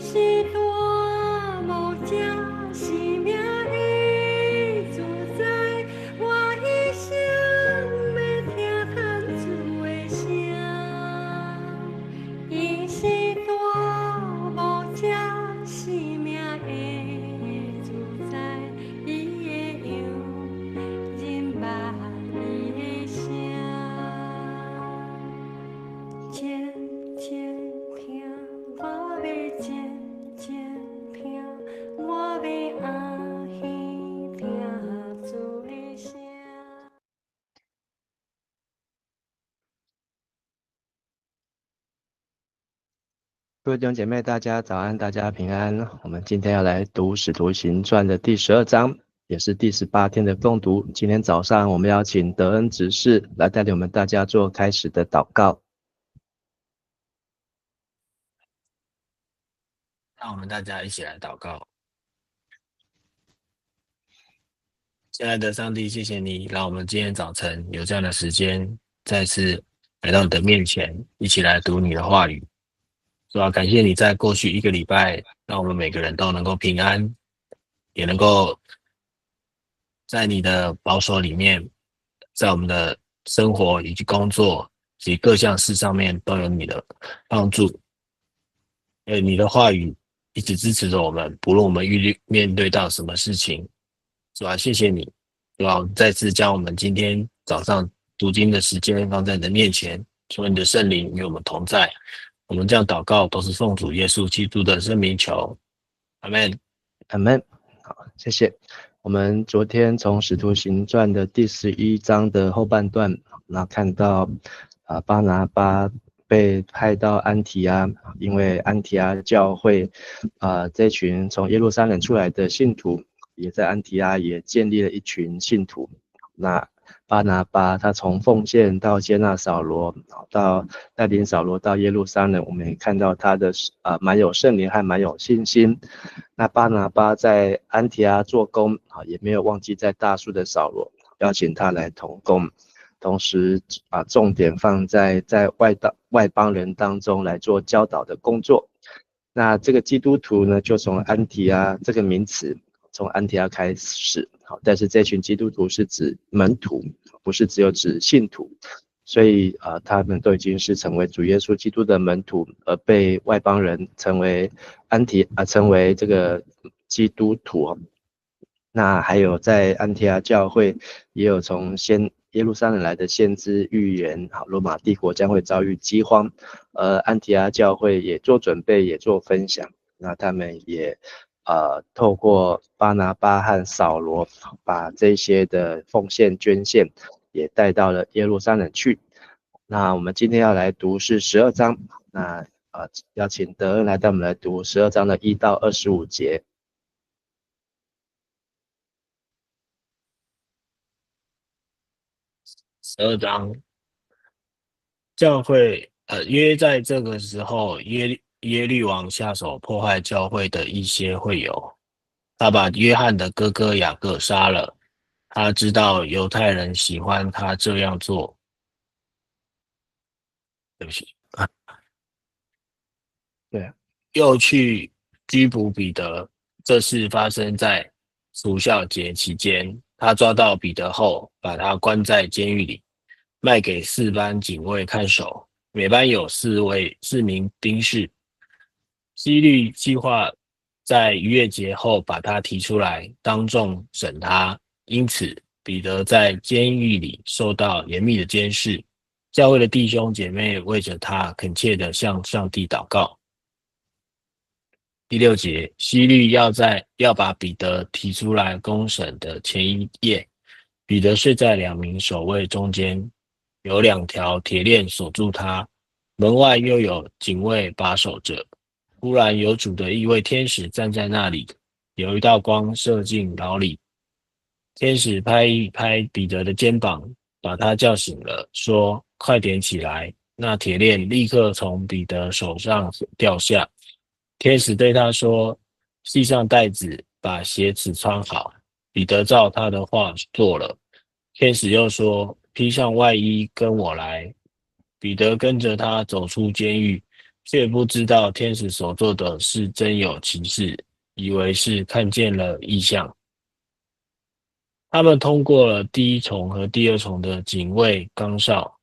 是大无正是命的自在，我一生要听叹主的声。伊是大无正是命的自在，伊的样人捌伊的声。静静听，我要静静听，我要安耳听主的声。各位弟兄姐妹，大家早安，大家平安。我们今天要来读《使徒行传》的第12章，也是第18天的共读。今天早上我们要请德恩执事来带领我们大家做开始的祷告。让我们大家一起来祷告。亲爱的上帝，谢谢你让我们今天早晨有这样的时间，再次来到你的面前，一起来读你的话语。主要感谢你在过去1个礼拜，让我们每个人都能够平安，也能够在你的保守里面，在我们的生活以及工作以及各项事上面都有你的帮助。你的话语一直支持着我们，不论我们面对到什么事情。主啊，谢谢你，主啊，再次将我们今天早上读经的时间放在你的面前，求你的圣灵与我们同在。我们这样祷告都是奉主耶稣基督的圣名求，阿们。阿们。好，谢谢。我们昨天从《使徒行传》的第11章的后半段，那看到巴拿巴被派到安提阿，因为安提阿教会这群从耶路撒冷出来的信徒，也在安提阿也建立了一群信徒。那巴拿巴他从奉献到接纳扫罗，到带领扫罗到耶路撒冷，我们也看到他的蛮有圣灵和蛮有信心。那巴拿巴在安提阿做工，也没有忘记在大数的扫罗，邀请他来同工，同时重点放在外邦人当中来做教导的工作。那这个基督徒呢，就从安提阿这个名词从安提阿开始，但是这群基督徒是指门徒，不是只有指信徒，所以他们都已经是成为主耶稣基督的门徒，而被外邦人成为成为这个基督徒。那还有在安提阿教会也有从耶路撒冷来的先知预言，罗马帝国将会遭遇饥荒，安提阿教会也做准备，也做分享。那他们也透过巴拿巴和扫罗，把这些的奉献捐献也带到了耶路撒冷去。那我们今天要来读是12章，那要请德恩来带我们来读12章的1到25节。12章，教会约在这个时候，耶律王下手破坏教会的一些会友，他把约翰的哥哥雅各杀了。他知道犹太人喜欢他这样做，对不起，对，又去拘捕彼得。这事发生在除酵节期间，他抓到彼得后，把他关在监狱里，卖给4班警卫看守，每班有4名兵士。希律计划在逾越节后把他提出来，当众审他。因此，彼得在监狱里受到严密的监视。教会的弟兄姐妹为着他恳切地向上帝祷告。第6节，希律要把彼得提出来公审的前一夜，彼得睡在2名守卫中间，有2条铁链锁住他，门外又有警卫把守着。忽然有主的一位天使站在那里，有一道光射进牢里。天使拍一拍彼得的肩膀，把他叫醒了，说：“快点起来！”那铁链立刻从彼得手上掉下。天使对他说：“系上带子，把鞋子穿好。”彼得照他的话做了。天使又说：“披上外衣，跟我来。”彼得跟着他走出监狱，却不知道天使所做的是真有其事，以为是看见了异象。他们通过了第一重和第二重的警卫岗哨，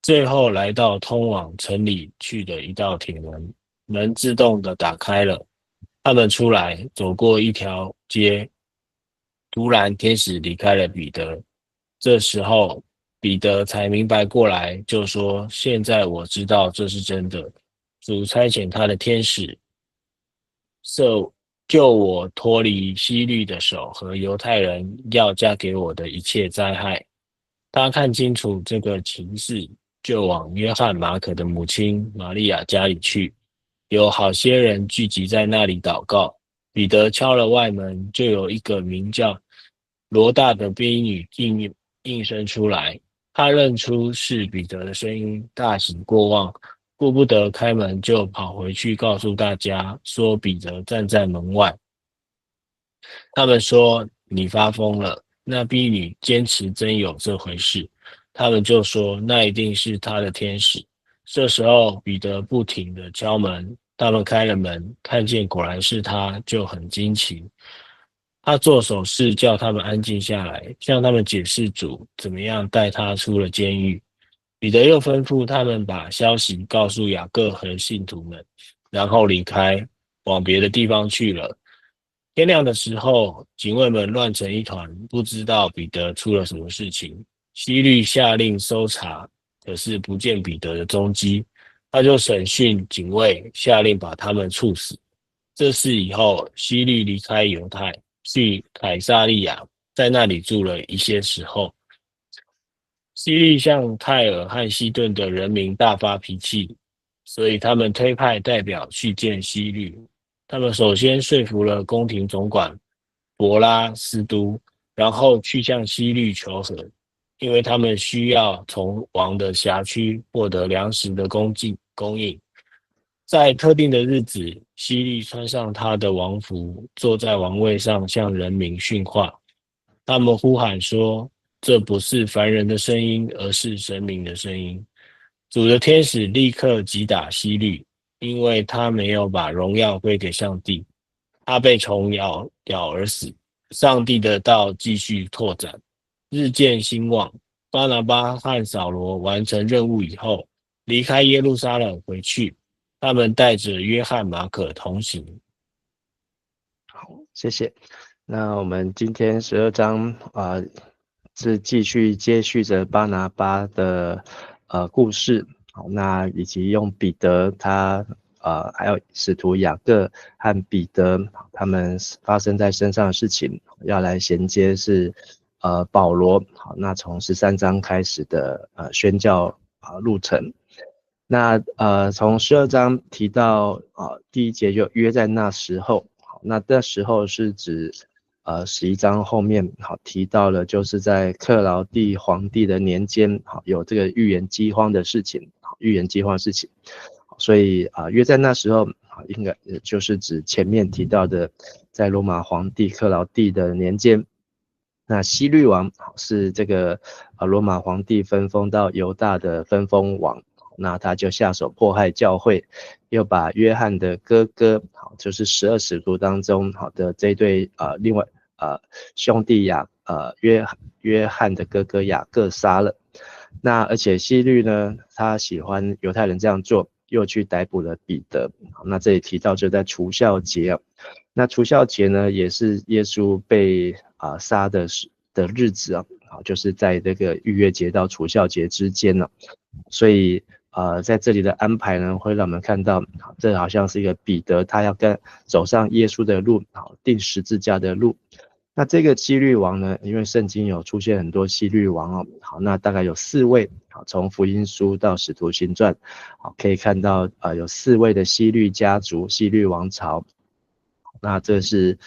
最后来到通往城里去的一道铁门，门自动的打开了。他们出来，走过一条街，突然天使离开了彼得。这时候彼得才明白过来，就说：现在我知道这是真的。主差遣他的天使救我脱离希律的手和犹太人要加给我的一切灾害。他看清楚这个情势，就往约翰马可的母亲玛利亚家里去，有好些人聚集在那里祷告。彼得敲了外门，就有一个名叫罗大的婢女应声出来。他认出是彼得的声音，大喜过望，顾不得开门，就跑回去告诉大家，说彼得站在门外。他们说：你发疯了。那婢女坚持真有这回事，他们就说那一定是他的天使。这时候彼得不停地敲门，他们开了门，看见果然是他，就很惊奇。他做手势叫他们安静下来，向他们解释主怎么样带他出了监狱。彼得又吩咐他们把消息告诉雅各和信徒们，然后离开，往别的地方去了。天亮的时候，警卫们乱成一团，不知道彼得出了什么事情。希律下令搜查，可是不见彼得的踪迹，他就审讯警卫，下令把他们处死。这事以后，希律离开犹太，去凯撒利亚，在那里住了一些时候。希律向泰尔和西顿的人民大发脾气，所以他们推派代表去见希律。他们首先说服了宫廷总管伯拉斯都，然后去向希律求和，因为他们需要从王的辖区获得粮食的供应。在特定的日子，希律穿上他的王服，坐在王位上向人民训话。他们呼喊说：这不是凡人的声音，而是神明的声音。主的天使立刻击打希律，因为他没有把荣耀归给上帝，他被虫咬而死。上帝的道继续拓展，日渐兴旺。巴拿巴和扫罗完成任务以后，离开耶路撒冷回去，他们带着约翰马可同行。好，谢谢。那我们今天12章是继续接续着巴拿巴的故事，好，那以及用彼得他还有使徒雅各和彼得他们发生在身上的事情，要来衔接是保罗，好，那从13章开始的宣教路程。那从12章提到第一节就约在那时候，好，那时候是指11章后面好提到了，就是在克劳地皇帝的年间，好有这个预言饥荒的事情，所以约在那时候应该就是指前面提到的，在罗马皇帝克劳地的年间。那希律王是这个罗马皇帝分封到犹大的分封王，那他就下手迫害教会，又把约翰的哥哥，好，就是12使徒当中好的这对另外兄弟约翰的哥哥雅各杀了。那而且希律呢，他喜欢犹太人这样做，又去逮捕了彼得。那这里提到就在除酵节，那除酵节呢，也是耶稣被杀的日子啊，就是在这个逾越节到除酵节之间呢。所以在这里的安排呢，会让我们看到，这好像是一个彼得，他要走上耶稣的路，定十字架的路。那这个希律王呢，因为圣经有出现很多希律王哦，好，那大概有4位，好，从福音书到使徒行传，好，可以看到有4位的希律家族、希律王朝。那这是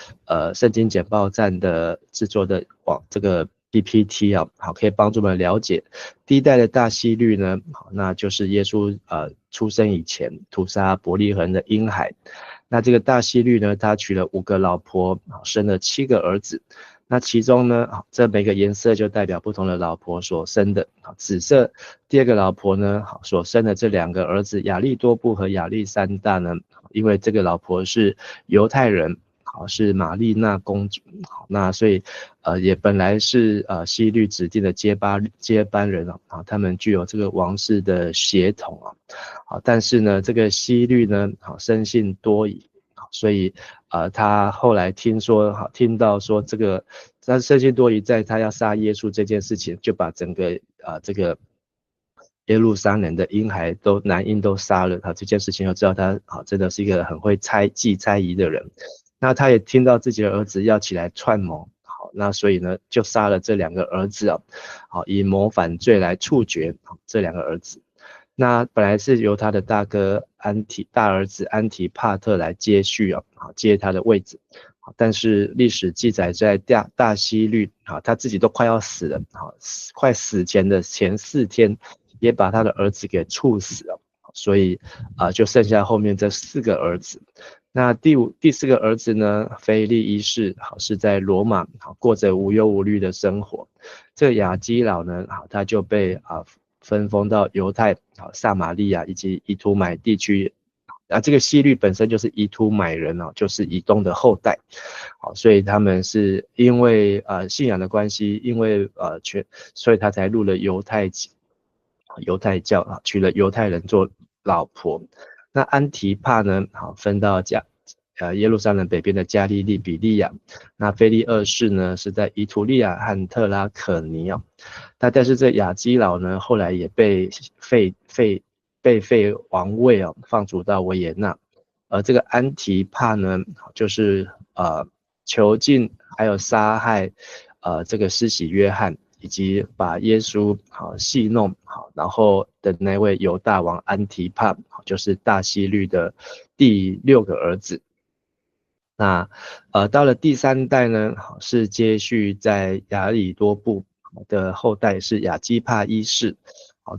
圣经简报站的制作的这个 PPT 啊，好，可以帮助我们了解第一代的大希律呢，好，那就是耶稣出生以前屠杀伯利恒的婴孩。那这个大希律呢，他娶了5个老婆，生了7个儿子。那其中呢，这每个颜色就代表不同的老婆所生的。紫色第二个老婆呢，所生的这2个儿子亚利多布和亚历山大呢，因为这个老婆是犹太人，是玛丽娜公主，那所以也本来是希律指定的接班人他们具有这个王室的血统但是呢，这个希律呢，生性多疑，所以他后来听到说这个他生性多疑，在他要杀耶稣这件事情，就把整个这个耶路撒冷的男婴都杀了。这件事情就知道他真的是一个很会猜疑的人。那他也听到自己的儿子要起来串谋，那所以呢，就杀了这2个儿子以谋反罪来处决这2个儿子。那本来是由他的大儿子安提帕特来接续接他的位置，但是历史记载在大希律他自己都快要死了，快死前的前4天，也把他的儿子给处死了，所以就剩下后面这4个儿子。那第4个儿子呢，腓力一世是在罗马过着无忧无虑的生活。这个亚基老呢，他就被分封到犹太、撒玛利亚以及以图买地区。这个希律本身就是以图买人就是以东的后代，所以他们是因为信仰的关系，因为所以他才入了犹太教娶了犹太人做老婆。那安提帕呢，分到耶路撒冷北边的加利利比利亚。那腓力二世呢，是在以图利亚和特拉可尼但是这亚基老呢，后来也被废王位放逐到维也纳。而这个安提帕呢，就是囚禁还有杀害这个施洗约翰，以及把耶稣戏弄然后的那位犹大王安提帕，就是大希律的第6个儿子。那到了第3代呢，是接续在亚里多布的后代，是亚基帕一世。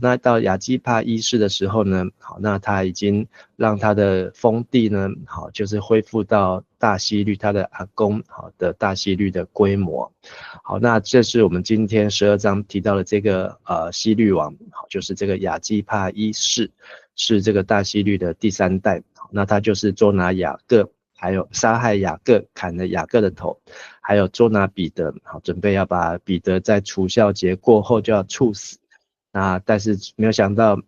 那到亚基帕一世的时候呢，那他已经让他的封地呢，就是恢复到大希律他的阿公的大希律的规模。那这是我们今天12章提到的这个希律王，就是这个亚基帕一世，是这个大希律的第3代。那他就是捉拿雅各，还有杀害雅各，砍了雅各的头，还有捉拿彼得，准备要把彼得在除酵节过后就要处死。那但是没有想到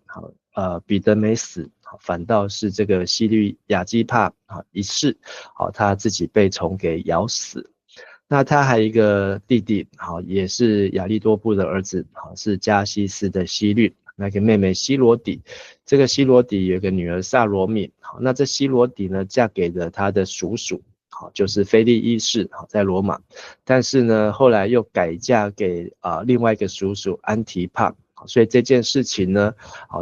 彼得没死，反倒是这个希律亚基帕一世他自己被虫给咬死。那他还有一个弟弟也是亚利多布的儿子是加西斯的希律，那个妹妹希罗底。这个希罗底有个女儿萨罗米，那这希罗底呢，嫁给了他的叔叔就是腓力一世在罗马，但是呢后来又改嫁给另外一个叔叔安提帕。所以这件事情呢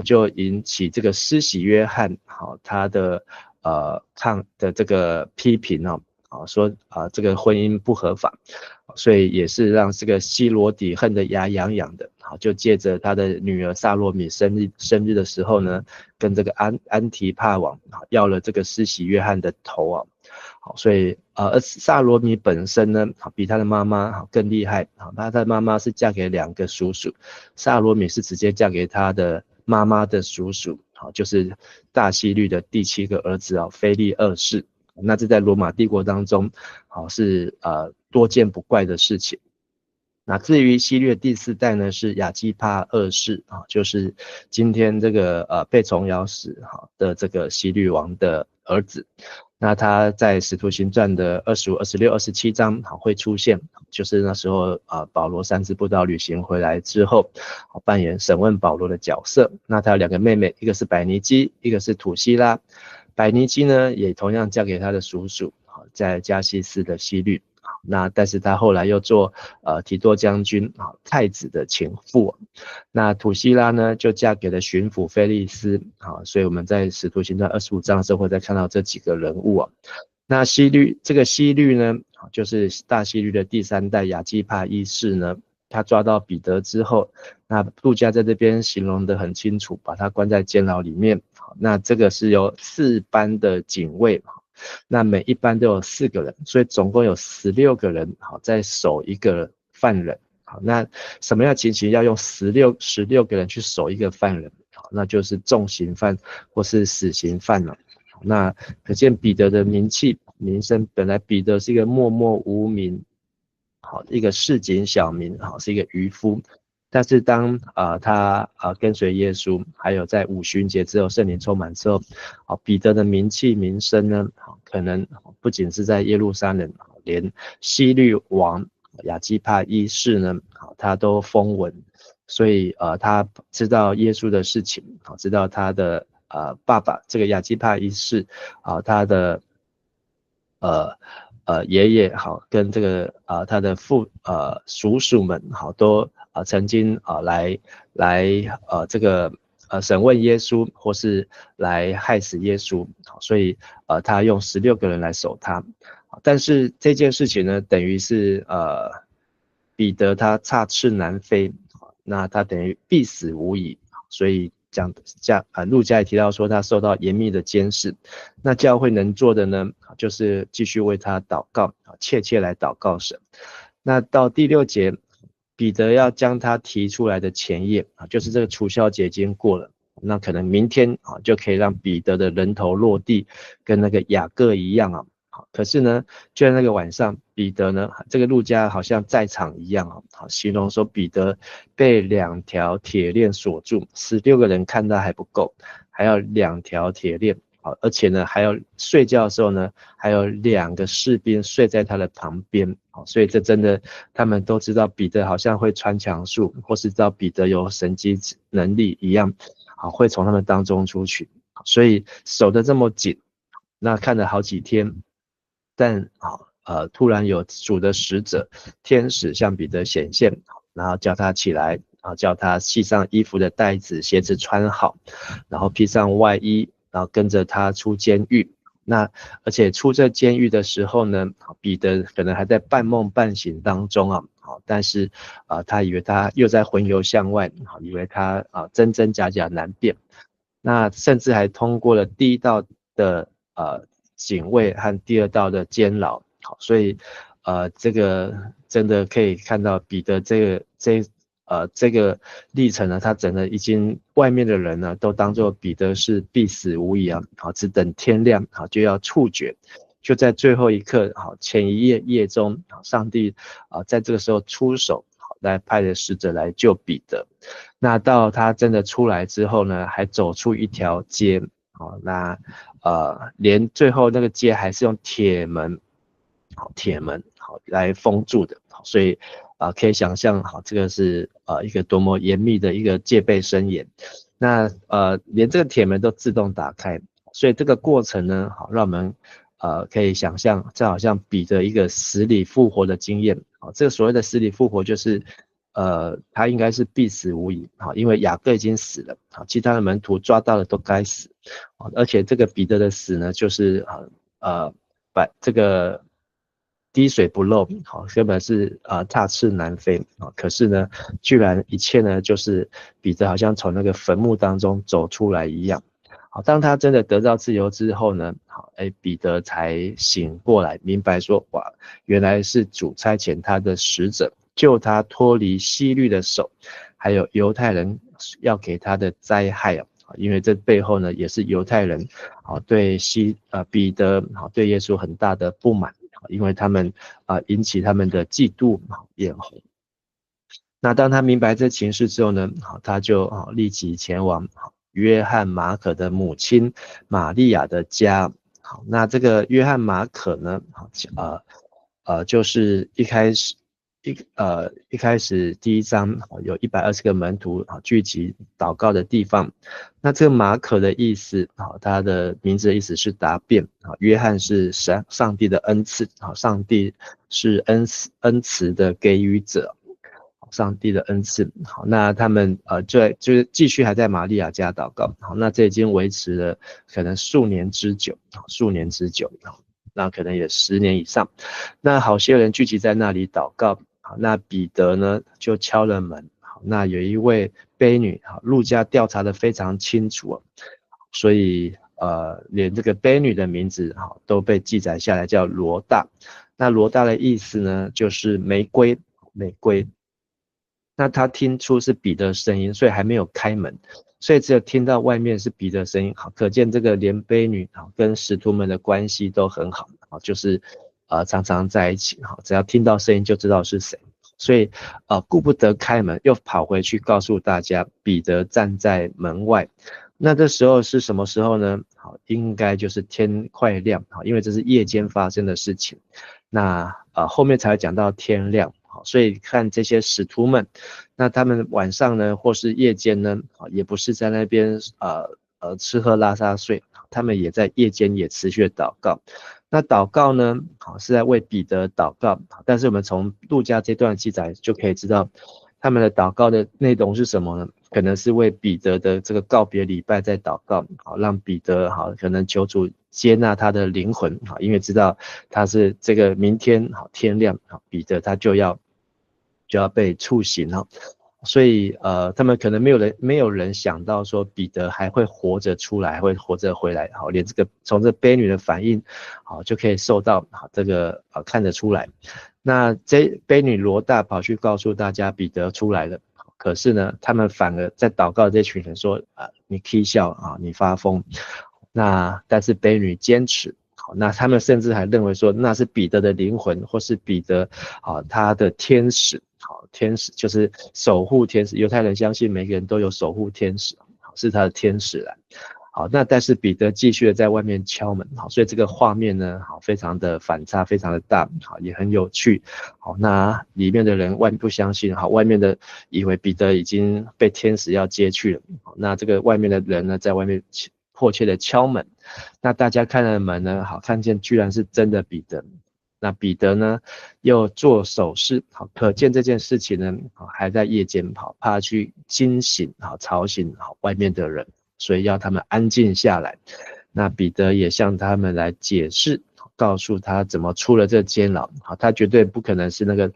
就引起这个施洗约翰他的这个批评说这个婚姻不合法，所以也是让这个希罗底恨得牙痒痒的，就借着他的女儿萨罗米生日的时候呢，跟这个安提帕王要了这个施洗约翰的头所以萨罗米本身呢比他的妈妈更厉害，他的妈妈是嫁给2个叔叔，萨罗米是直接嫁给他的妈妈的叔叔，就是大希律的第7个儿子腓力二世。那这在罗马帝国当中是多见不怪的事情。那至于希律第4代呢，是亚基帕二世就是今天这个被虫咬死的这个希律王的儿子。那他在使徒行传的25、26、27章会出现，就是那时候保罗3次布道旅行回来之后扮演审问保罗的角色。那他有2个妹妹，一个是百尼基，一个是土希拉。百尼基呢也同样嫁给他的叔叔在加西斯的希律，那但是他后来又做提多将军太子的情妇。那土希拉呢就嫁给了巡抚菲利斯所以我们在使徒行传25章的时候会再看到这几个人物那这个希律呢就是大希律的第3代亚基帕一世呢，他抓到彼得之后，那路加在这边形容得很清楚，把他关在监牢里面。那这个是由4班的警卫那每一班都有4个人，所以总共有16个人好在守一个犯人。好，那什么样的情形要用16个人去守一个犯人？好，那就是重刑犯或是死刑犯了。那可见彼得的名声，本来彼得是一个默默无名，好一个市井小民，好是一个渔夫。但是当他跟随耶稣，还有在五旬节之后圣灵充满之后，彼得的名声呢，可能不仅是在耶路撒冷，连希律王亚基帕一世呢，他都风闻，所以他知道耶稣的事情，知道他的爸爸这个亚基帕一世他的爷爷跟这个他的叔叔们都曾经来这个审问耶稣，或是来害死耶稣，所以他用16个人来守他。但是这件事情呢，等于是彼得他插翅难飞，那他等于必死无疑，所以路加也提到说他受到严密的监视。那教会能做的呢，就是继续为他祷告，切切来祷告神。那到第6节，彼得要将他提出来的前夜，就是这个除酵节已经过了，那可能明天就可以让彼得的人头落地，跟那个雅各一样啊。可是呢，就在那个晚上，彼得呢，这个路加好像在场一样形容说彼得被2条铁链锁住，16个人看到还不够，还要2条铁链，而且呢，还要睡觉的时候呢，还有2个士兵睡在他的旁边，所以这真的他们都知道彼得好像会穿墙术，或是知道彼得有神迹能力一样，会从他们当中出去，所以守得这么紧，那看了好几天。但突然有主的使者天使向彼得显现，然后叫他起来，叫他系上衣服的带子，鞋子穿好，然后披上外衣，然后跟着他出监狱。那而且出这监狱的时候呢，彼得可能还在半梦半醒当中但是他以为他又在魂游向外，以为他真真假假难辨。那甚至还通过了第1道的警卫和第2道的监牢，所以这个真的可以看到彼得这个历程呢，他整个已经外面的人呢都当作彼得是必死无疑只等天亮就要处决。就在最后一刻前一夜中，上帝在这个时候出手，来派的使者来救彼得。那到他真的出来之后呢，还走出一条街，那连最后那个街还是用铁门来封住的，所以可以想象这个是一个多么严密的一个戒备森严。那连这个铁门都自动打开，所以这个过程呢，让我们可以想象，这好像彼得一个死里复活的经验。这个所谓的死里复活就是他应该是必死无疑，因为雅各已经死了，其他的门徒抓到了都该死，而且这个彼得的死呢，就是把这个滴水不漏，根本是插翅难飞，可是呢，居然一切呢，就是彼得好像从那个坟墓当中走出来一样。当他真的得到自由之后呢，彼得才醒过来，明白说，哇，原来是主差遣他的使者救他脱离希律的手，还有犹太人要给他的灾害因为这背后呢也是犹太人对彼得对耶稣很大的不满，因为他们引起他们的嫉妒眼红。那当他明白这情势之后呢，他就立即前往约翰马可的母亲玛利亚的家。那这个约翰马可呢，就是一开始第1章有120个门徒聚集祷告的地方。那这个马可的意思，他的名字的意思是答辩，约翰是上帝的恩赐，上帝是恩慈的给予者，上帝的恩赐。好，那他们就是继续还在玛利亚家祷告。好，那这已经维持了可能数年之久，那可能也10年以上。那好些人聚集在那里祷告。那彼得呢就敲了门。那有一位婢女，路加调查的非常清楚，所以连这个卑女的名字都被记载下来，叫罗大。那罗大的意思呢，就是玫瑰，玫瑰。那他听出是彼得的声音，所以还没有开门，所以只有听到外面是彼得的声音。好，可见这个连卑女跟使徒们的关系都很好，就是常常在一起，只要听到声音就知道是谁。所以顾不得开门，又跑回去告诉大家彼得站在门外。那这时候是什么时候呢？好，应该就是天快亮，因为这是夜间发生的事情。那后面才会讲到天亮。所以看这些使徒们，那他们晚上呢，或是夜间呢，也不是在那边吃喝拉撒睡，他们也在夜间也持续的祷告。那祷告呢，是在为彼得祷告，但是我们从路加这段记载就可以知道，他们的祷告的内容是什么呢？可能是为彼得的这个告别礼拜在祷告，让彼得可能求主接纳他的灵魂，因为知道他是这个明天天亮，彼得他就要被处刑了。所以他们可能没有人想到说彼得还会活着出来，还会活着回来，连这个从这卑女的反应就可以受到这个看得出来。那这卑女罗大跑去告诉大家彼得出来了，可是呢他们反而在祷告这群人说你起笑你发疯。那但是卑女坚持，那他们甚至还认为说那是彼得的灵魂，或是彼得他的天使。天使就是守护天使，犹太人相信每个人都有守护天使，是他的天使来。好，那但是彼得继续的在外面敲门，所以这个画面呢，非常的反差，非常的大，也很有趣。好，那里面的人不相信，外面的以为彼得已经被天使要接去了。那这个外面的人呢，在外面迫切的敲门，那大家看了门呢，看见居然是真的彼得。那彼得呢又做手势，可见这件事情呢还在夜间怕去惊醒吵醒外面的人，所以要他们安静下来。那彼得也向他们来解释，告诉他怎么出了这监牢，他绝对不可能是那个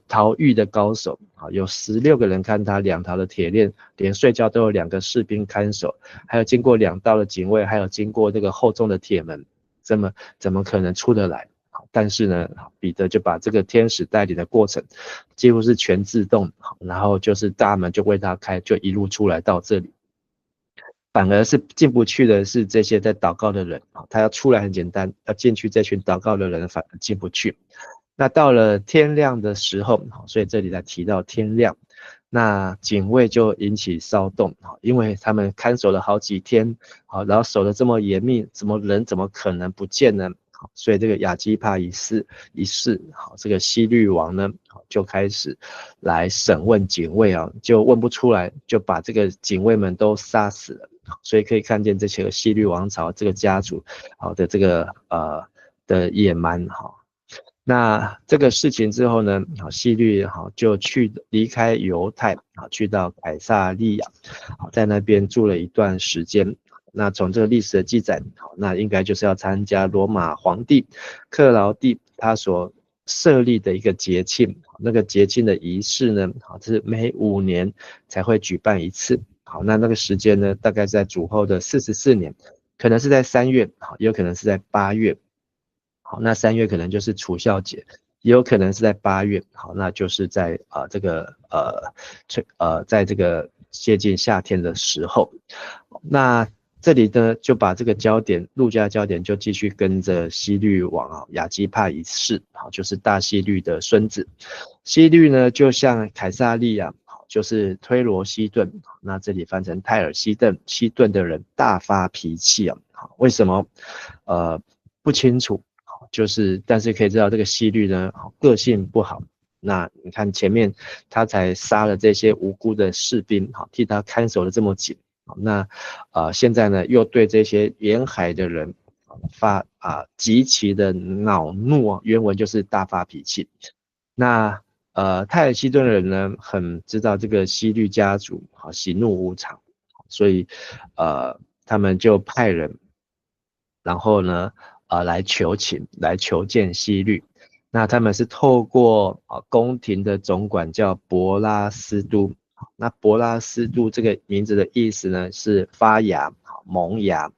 逃狱的高手，有16个人看他，2条的铁链，连睡觉都有2个士兵看守，还有经过2道的警卫，还有经过这个厚重的铁门，怎么可能出得来？但是呢，彼得就把这个天使带领的过程几乎是全自动，然后就是大门就为他开，就一路出来到这里。反而是进不去的是这些在祷告的人，他要出来很简单，要进去这群祷告的人反而进不去。那到了天亮的时候，所以这里才提到天亮，那警卫就引起骚动，因为他们看守了好几天，然后守得这么严密，人怎么可能不见呢？所以这个亚基帕一世，这个希律王呢就开始来审问警卫就问不出来，就把这个警卫们都杀死了。所以可以看见这些希律王朝这个家族的这个的野蛮。那这个事情之后呢，希律就离开犹太，去到凯撒利亚，在那边住了一段时间。那从这个历史的记载，那应该就是要参加罗马皇帝克劳地他所设立的一个节庆，那个节庆的仪式呢，是每5年才会举办一次。好，那个时间呢，大概在主后的44年，可能是在3月，也有可能是在8月。好，那3月可能就是除酵节，也有可能是在8月。好，那就是在在这个接近夏天的时候。那这里呢，就把这个焦点，路加焦点就继续跟着希律王亚基帕一世，就是大希律的孙子。希律呢，就像凯撒利亚，就是推罗西顿，那这里翻成泰尔西顿的人大发脾气为什么？不清楚，但是可以知道这个希律呢，个性不好。那你看前面他才杀了这些无辜的士兵，替他看守了这么紧。那现在呢，又对这些沿海的人发极其的恼怒，原文就是大发脾气。那泰尔西顿人呢，很知道这个希律家族喜怒无常，所以他们就派人，然后呢来求见希律。那他们是透过宫廷的总管叫伯拉斯都。那伯拉斯都这个名字的意思呢，是发芽、萌芽。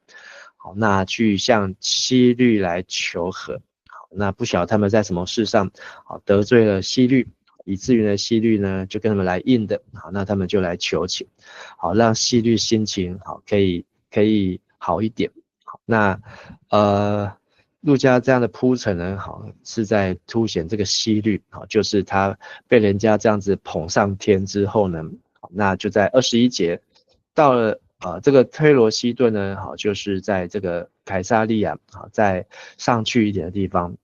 好，那去向希律来求和。好，那不晓得他们在什么事上好得罪了希律，以至于呢希律呢就跟他们来硬的。好，那他们就来求情，好让希律心情好可以好一点。好，那路加这样的铺陈呢，好是在凸显这个希律，好就是他被人家这样子捧上天之后呢，好那就在21节到了这个推罗西顿呢，好就是在这个凯撒利亚，好再上去一点的地方。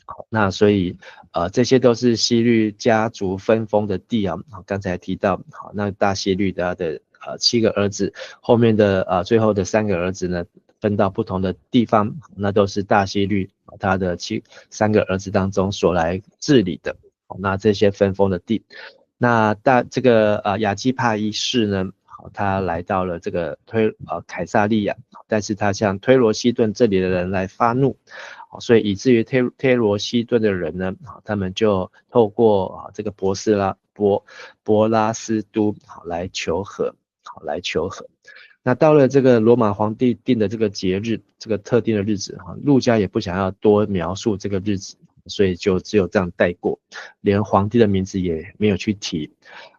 好，那所以这些都是希律家族分封的地啊。好，刚才提到，好那大希律的7个儿子，后面的最后的3个儿子呢，分到不同的地方，那都是大希律他的3个儿子当中所来治理的。好，那这些分封的地，那这个亚基帕一世呢，好他来到了这个凯撒利亚，但是他向推罗西顿这里的人来发怒。所以以至于推罗西顿的人呢，他们就透过这个伯拉斯都来求和，那到了这个罗马皇帝定的这个节日，这个特定的日子，路加也不想要多描述这个日子，所以就只有这样带过，连皇帝的名字也没有去提。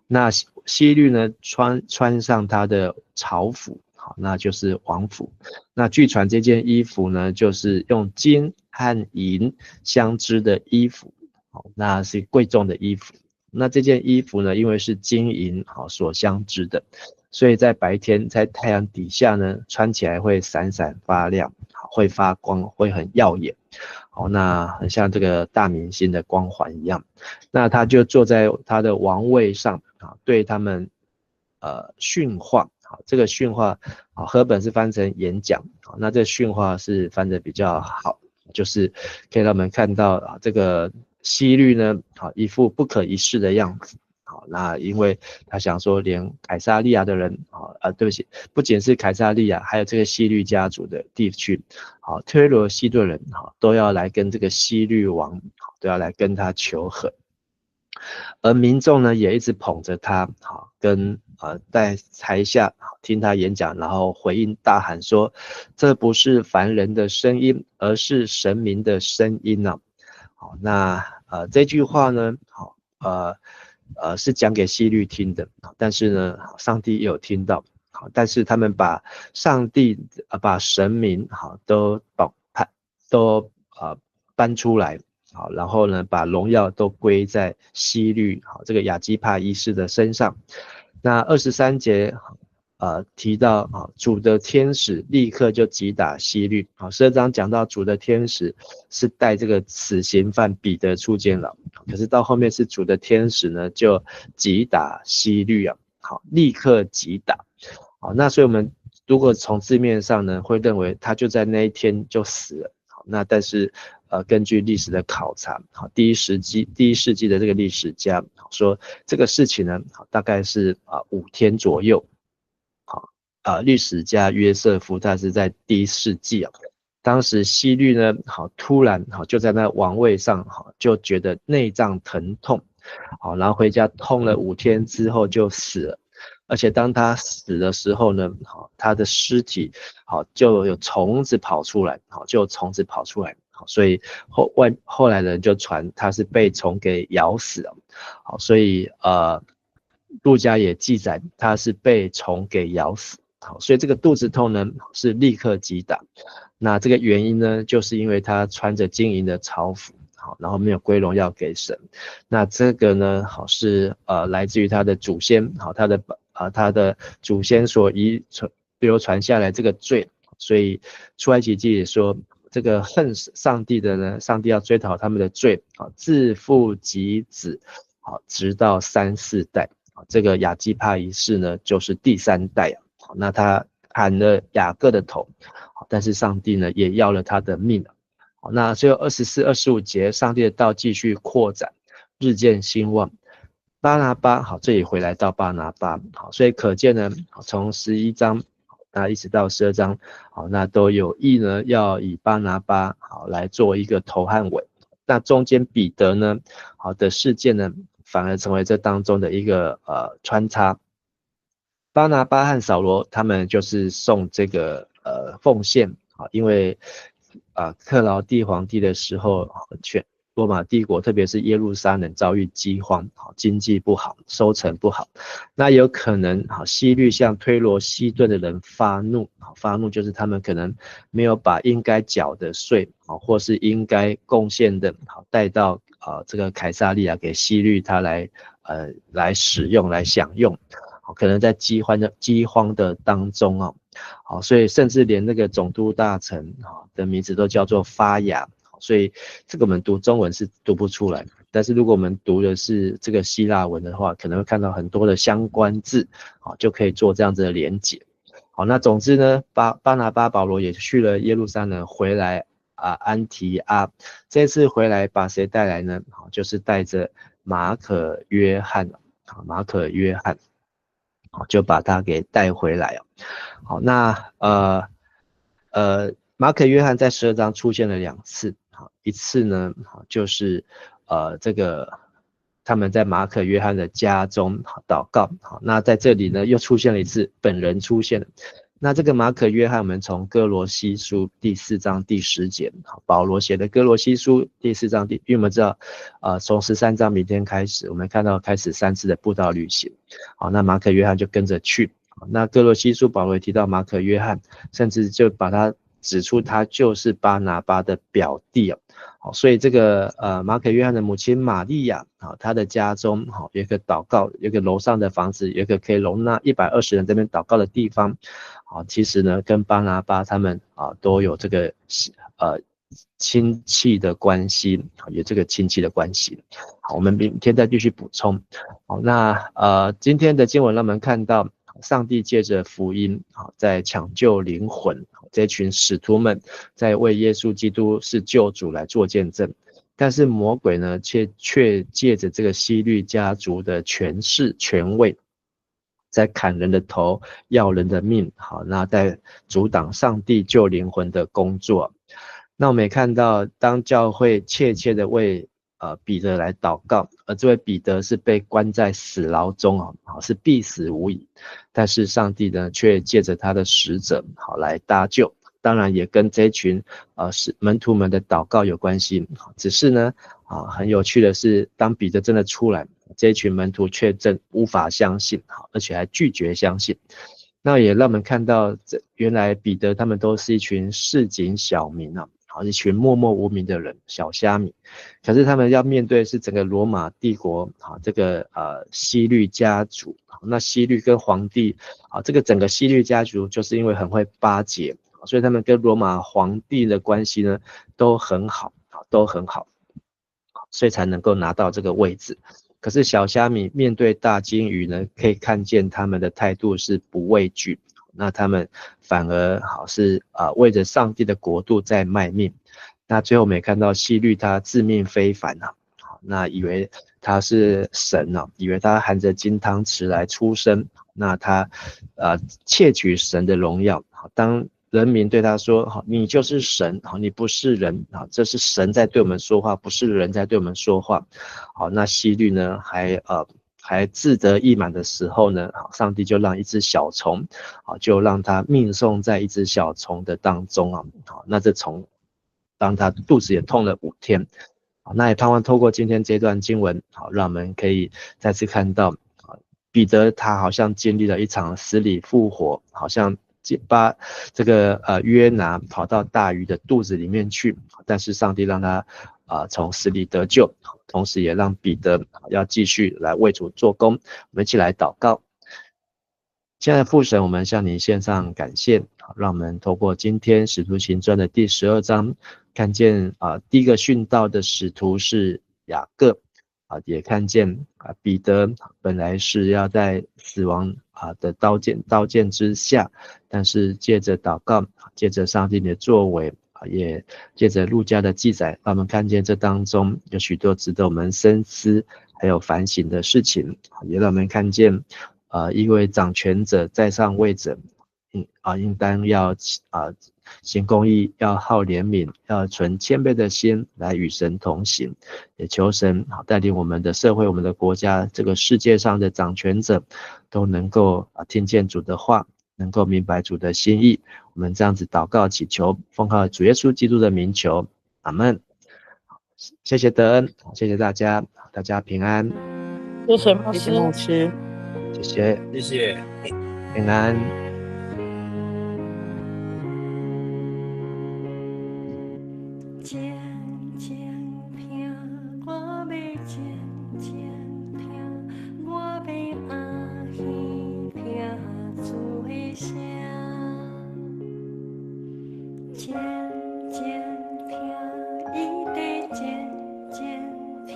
那希律呢，穿上他的朝服。好，那就是王服。那据传这件衣服呢，就是用金和银相织的衣服，好，那是贵重的衣服。那这件衣服呢，因为是金银好所相织的，所以在白天在太阳底下呢，穿起来会闪闪发亮，会发光，会很耀眼。好，那很像这个大明星的光环一样。那他就坐在他的王位上啊，对他们训话。好，这个训话好，和本是翻成演讲。好，那这训话是翻得比较好，就是可以让我们看到这个希律呢，好一副不可一世的样子。好，那因为他想说，连凯撒利亚的人，对不起，不仅是凯撒利亚，还有这个希律家族的地区，好，推罗西顿人，好，都要来跟这个希律王，都要来跟他求和。而民众呢，也一直捧着他，好，跟在台下听他演讲，然后回应大喊说：“这不是凡人的声音，而是神明的声音啊！”好，那这句话呢，好，是讲给希律听的，但是呢，上帝也有听到，好，但是他们把上帝把神明好都搬出来。好，然后呢，把荣耀都归在希律好这个亚基帕一世的身上。那23节提到主的天使立刻就击打希律。好，12章讲到主的天使是带这个死刑犯彼得出监牢，可是到后面是主的天使呢就击打希律啊，好，立刻击打。好，那所以我们如果从字面上呢，会认为他就在那一天就死了。好，那但是根据历史的考察，好，第一世纪的这个历史家说，这个事情呢，大概是5天左右。好，历史家约瑟夫他是在第1世纪啊，当时希律呢，好突然好就在那王位上好就觉得内脏疼痛，好，然后回家痛了5天之后就死了。而且当他死的时候呢，好，他的尸体好就有虫子跑出来，好，所以后来人就传他是被虫给咬死了。好，所以路加也记载他是被虫给咬死。好，所以这个肚子痛呢是立刻击打。那这个原因呢，就是因为他穿着金银的朝服。好，然后没有归荣耀给神。那这个呢，好是来自于他的祖先，好他的祖先所流传下来这个罪。所以出埃及记也说，这个恨上帝的呢，上帝要追讨他们的罪，好自父及子，好直到3、4代。好，这个亚基帕一世呢，就是第3代啊。好，那他砍了雅各的头，好，但是上帝呢也要了他的命啊。好，那最后24、25节，上帝的道继续扩展，日渐兴旺。巴拿巴，好，这里回来到巴拿巴，好，所以可见呢，从11章那一直到12章，好，那都有意呢要以巴拿巴好来做一个头和尾。那中间彼得呢，好的事件呢，反而成为这当中的一个穿插。巴拿巴和扫罗他们就是送这个奉献啊，因为克劳地皇帝的时候，罗马帝国特别是耶路撒冷遭遇饥荒，经济不好，收成不好，那有可能希律向推罗西顿的人发怒，发怒就是他们可能没有把应该缴的税或是应该贡献的带到这个凯撒利亚给希律他来使用来享用，可能在饥荒的当中所以甚至连那个总督大臣的名字都叫做发芽。所以这个我们读中文是读不出来，但是如果我们读的是这个希腊文的话，可能会看到很多的相关字，就可以做这样子的连结。好，那总之呢，巴拿巴保罗也去了耶路撒冷，回来安提阿，这次回来把谁带来呢？就是带着马可约翰，就把他给带回来好，那马可约翰在12章出现了2次，一次呢就是这个他们在马可约翰的家中祷告，那在这里呢又出现了一次本人出现了。那这个马可约翰，我们从哥罗西书第4章第10节，保罗写的哥罗西书第4章因为我们知道从13章明天开始，我们看到开始3次的布道旅行，好，那马可约翰就跟着去。那哥罗西书保罗也提到马可约翰，甚至就把他指出他就是巴拿巴的表弟所以这个马可约翰的母亲玛利亚他的家中有一个祷告，有一个楼上的房子，有一个可以容纳120人这边祷告的地方其实呢跟巴拿巴他们都有这个亲戚的关系，有这个亲戚的关系。好，我们明天再继续补充。好，那今天的经文让我们看到上帝借着福音在抢救灵魂，这群使徒们在为耶稣基督是救主来做见证，但是魔鬼呢却借着这个希律家族的权势权位，在砍人的头要人的命，好，那在阻挡上帝救灵魂的工作。那我们也看到当教会切切的为彼得来祷告，而这位彼得是被关在死牢中是必死无疑，但是上帝呢却借着他的使者来搭救，当然也跟这群门徒们的祷告有关系。只是呢很有趣的是，当彼得真的出来，这群门徒却真无法相信，而且还拒绝相信。那也让我们看到原来彼得他们都是一群市井小民一群默默无名的人，小虾米。可是他们要面对是整个罗马帝国这个希律家族。那希律跟皇帝这个整个希律家族就是因为很会巴结，所以他们跟罗马皇帝的关系呢都很好，所以才能够拿到这个位置。可是小虾米面对大鲸鱼呢，可以看见他们的态度是不畏惧，那他们反而是为着上帝的国度在卖命。那最后我们也看到希律他自命非凡那以为他是神以为他含着金汤匙来出生，那他窃取神的荣耀。当人民对他说你就是神，你不是人，这是神在对我们说话，不是人在对我们说话。好，那希律呢还自得意满的时候呢，上帝就让一只小虫就让他命送在一只小虫的当中那这虫当他肚子也痛了5天。那也盼望透过今天这段经文让我们可以再次看到彼得他好像经历了一场死里复活，好像把这个约拿跑到大鱼的肚子里面去，但是上帝让他从死里得救，同时也让彼得要继续来为主做工。我们一起来祷告。亲爱的父神，我们向你献上感谢，让我们透过今天使徒行传的第12章看见第一个殉道的使徒是雅各，也看见彼得本来是要在死亡的刀剑之下，但是借着祷告，借着上帝的作为，也借着路加的记载，让我们看见这当中有许多值得我们深思还有反省的事情，也让我们看见一位掌权者在上位者应当要行公义，要好怜悯，要存谦卑的心来与神同行。也求神带领我们的社会，我们的国家，这个世界上的掌权者都能够听见主的话，能够明白主的心意。我们这样子祷告祈求，奉靠主耶稣基督的名求，阿们。谢谢德恩，谢谢大家，大家平安。谢谢牧谢谢师。牧师。谢谢，谢谢。平安。渐渐听，我要渐渐听，我要安耳听主的声。渐渐听，伊在渐渐听，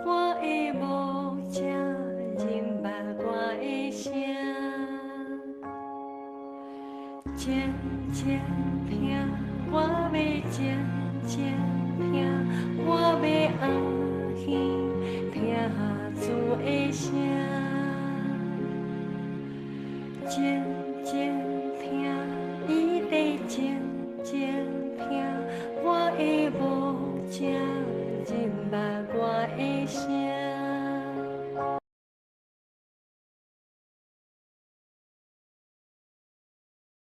我的无声认捌我的声。渐渐听，我要渐渐听，我要安耳听主的声。渐渐听，伊在渐渐听，我的无声认捌我的声。